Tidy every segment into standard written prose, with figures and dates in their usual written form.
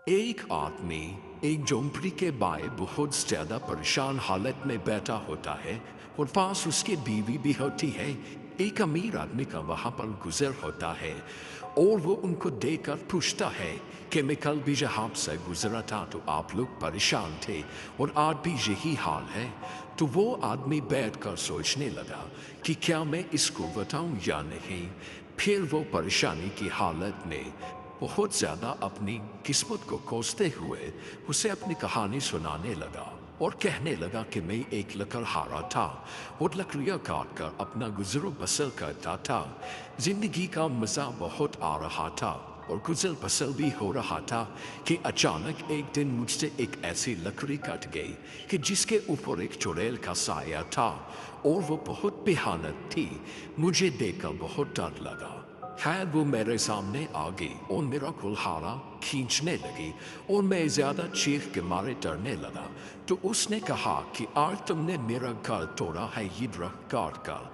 ایک آدمی ایک جھونپڑی کے بائے بہت زیادہ پریشان حالت میں بیٹھا ہوتا ہے اور پاس اس کی بیوی بھی ہوتی ہے۔ ایک امیر آدمی کا وہاں پر گزر ہوتا ہے اور وہ ان کو دیکھ کر پوچھتا ہے کہ میں کل بھی یہاں سے گزرا تھا تو آپ لوگ پریشان تھے اور آج بھی یہی حال ہے۔ تو وہ آدمی بیٹھ کر سوچنے لگا کہ کیا میں اس کو بتاؤں یا نہیں۔ پھر وہ پریشانی کی حالت میں بہت زیادہ اپنی قسمت کو کوستے ہوئے اسے اپنی کہانی سنانے لگا اور کہنے لگا کہ میں ایک لکڑہارا تھا اور لکڑیاں کاٹ کر اپنا گزر بسر کرتا تھا۔ زندگی کا مزہ بہت آ رہا تھا اور گزر بسر بھی ہو رہا تھا کہ اچانک ایک دن مجھ سے ایک ایسی لکڑی کٹ گئی کہ جس کے اوپر ایک چڑیل کا سایہ تھا اور وہ بہت بھیانک تھی۔ مجھے دیکھ کر بہت ڈر لگا۔ خیر وہ میرے سامنے آ گئی اور میرا کلہاڑا کھینچنے لگی اور میں زیادہ چیخ کے مارے ڈرنے لگا۔ تو اس نے کہا کہ آج تم نے میرا گھر توڑا ہے یہ درخت کاٹ کر،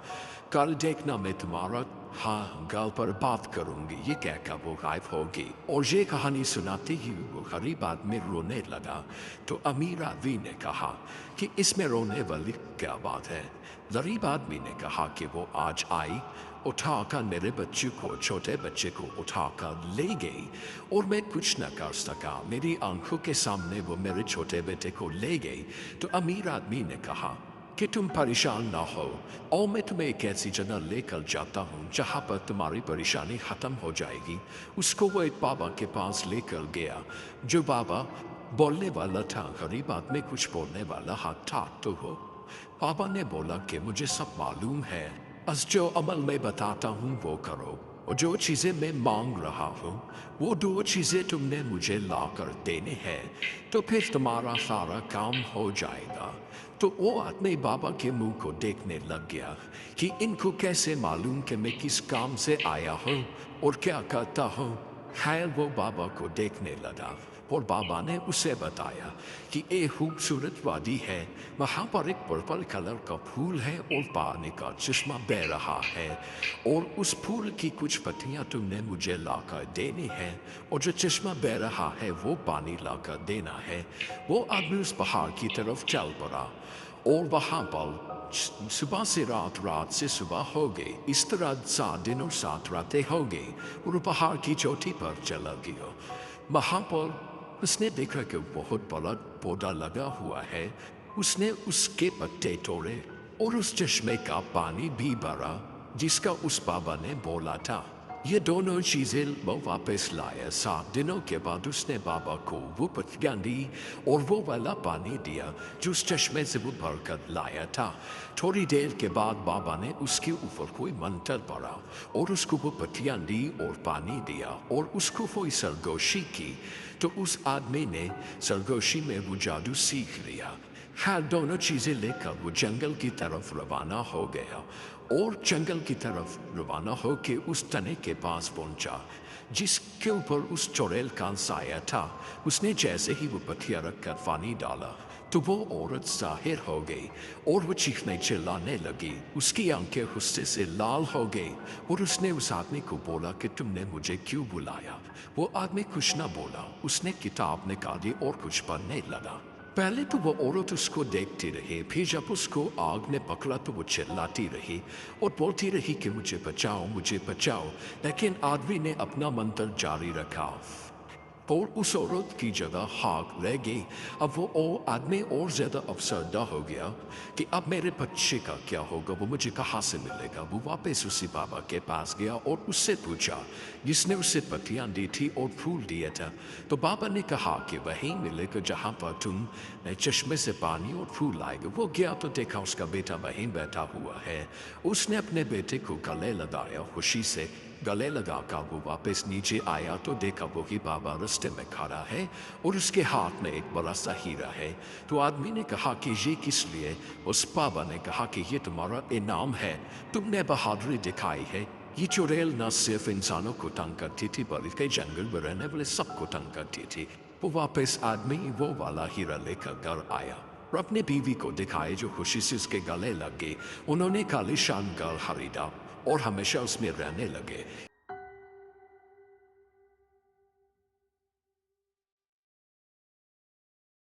کل دیکھنا میں تمہارا گل پر بات کروں گی۔ یہ کہہ کر وہ غائب ہوگی اور یہ کہانی سناتے ہی وہ غریب آدمی رونے لگا۔ تو امیر آدمی نے کہا کہ اس میں رونے والی کیا بات ہے؟ غریب آدمی نے کہا کہ وہ آج آئی، اٹھا کر میرے بچے کو، چھوٹے بچے کو اٹھا کر لے گئی اور میں کچھ نہ کر سکا۔ میری آنکھوں کے سامنے وہ میرے چھوٹے بیٹے کو لے گئی۔ تو امیر آدمی نے کہا کہ تم پریشان نہ ہو اور میں تمہیں ایک ایسی جگہ لے کر جاتا ہوں جہاں پر تمہاری پریشانی ختم ہو جائے گی۔ اس کو وہ ایک بابا کے پاس لے کر گیا جو بابا بولنے والا تھا۔ غریب آدمی کچھ بولنے والا تھا تو ہو بابا نے بولا کہ مجھے سب معلوم ہے، از جو عمل میں بتاتا ہوں وہ کرو، اور جو چیزیں میں مانگ رہا ہوں وہ دو چیزیں تم نے مجھے لا کر دینے ہیں تو پھر تمہارا سارا کام ہو جائے گا۔ تو وہ آدمی بابا کے منہ کو دیکھنے لگ گیا کہ ان کو کیسے معلوم کہ میں کس کام سے آیا ہوں اور کیا کرتا ہوں۔ خیر وہ بابا کو دیکھنے لگا اور بابا نے اسے بتایا کہ ایک خوبصورت وادی ہے، وہاں پر ایک پرپل کلر کا پھول ہے اور پانی کا چشمہ بہہ رہا ہے اور اس پھول کی کچھ پتیاں تم نے مجھے لا کر دینی ہیں اور جو چشمہ بہہ رہا ہے وہ پانی لا کر دینا ہے۔ وہ آدمی اس پہاڑ کی طرف چل پڑا اور وہاں پر صبح سے رات، رات سے صبح ہو گئی، اس طرح 7 دن اور 7 راتیں ہو گئی اور وہ پہاڑ کی چوٹی پر چلا گیا۔ وہاں پر اس نے دیکھا کہ بہت بڑا پودا لگا ہوا ہے۔ اس نے اس کے پتے توڑے اور اس چشمے کا پانی بھی بھرا جس کا اس بابا نے بولا تھا۔ یہ دونوں چیزیں وہ واپس لائے۔ 7 دنوں کے بعد اس نے بابا کو وہ پتیاں دی اور وہ والا پانی دیا جو اس چشمے سے وہ بھر کر لایا تھا۔ تھوڑی دیر کے بعد بابا نے اس کے اوپر کوئی منتر پڑھا اور اس کو وہ پتیاں دی اور پانی دیا اور اس کو کوئی سرگوشی کی تو اس آدمی نے سرگوشی میں وہ جادو سیکھ لیا۔ خیر دونوں چیزیں لے کر وہ جنگل کی طرف روانہ ہو گیا اور جنگل کی طرف روانہ ہو کے اس تنے کے پاس پہنچا جس کے اوپر اس چڑیل کا سایہ تھا۔ اس نے جیسے ہی وہ پتیاں رکھ کر پانی ڈالا تو وہ عورت ظاہر ہو گئی اور وہ چیخنے چلانے لگی، اس کی آنکھیں غصے سے لال ہو گئی اور اس نے اس آدمی کو بولا کہ تم نے مجھے کیوں بلایا؟ وہ آدمی کچھ نہ بولا، اس نے کتاب نکالی اور کچھ پڑھنے لگا۔ پہلے تو وہ عورت اس کو دیکھتی رہی، پھر جب اس کو آگ نے پکڑا تو وہ چلاتی رہی اور بولتی رہی کہ مجھے بچاؤ، مجھے بچاؤ، لیکن آدمی نے اپنا منتر جاری رکھا اور اس عورت کی جگہ خاک رہ گئی۔ اب وہ آدمی اور زیادہ افسردہ ہو گیا کہ اب میرے بچے کا کیا ہوگا، وہ مجھے کہاں سے ملے گا۔ وہ واپس اسی بابا کے پاس گیا اور اس سے پوچھا جس نے اسے پتیاں دی تھی اور پھول دیا تھا۔ تو بابا نے کہا کہ وہیں ملے گا جہاں پر تم چشمے سے پانی اور پھول لائے گا۔ وہ گیا تو دیکھا اس کا بیٹا وہیں بیٹھا ہوا ہے۔ اس نے اپنے بیٹے کو گلے لگایا، خوشی سے گلے لگا کر وہ واپس نیچے آیا تو دیکھا وہی بابا رستے میں کھڑا ہے اور اس کے ہاتھ میں ایک بڑا سا ہیرا ہے۔ تو آدمی نے کہا کہ یہ کس لیے؟ اس بابا نے کہا کہ یہ تمہارا انعام ہے، تم نے بہادری دکھائی ہے۔ یہ چڑیل نہ صرف انسانوں کو تنگ کرتی تھی بلکہ جنگل میں رہنے والے سب کو تنگ کرتی تھی۔ وہ واپس آدمی وہ والا ہیرا لے کر گھر آیا اور اپنے بیوی کو دکھائے جو خوشی سے اس کے گلے لگ گئی۔ انہوں نے کالی شان گھر خریدا اور ہمیشہ اس میں رہنے لگے۔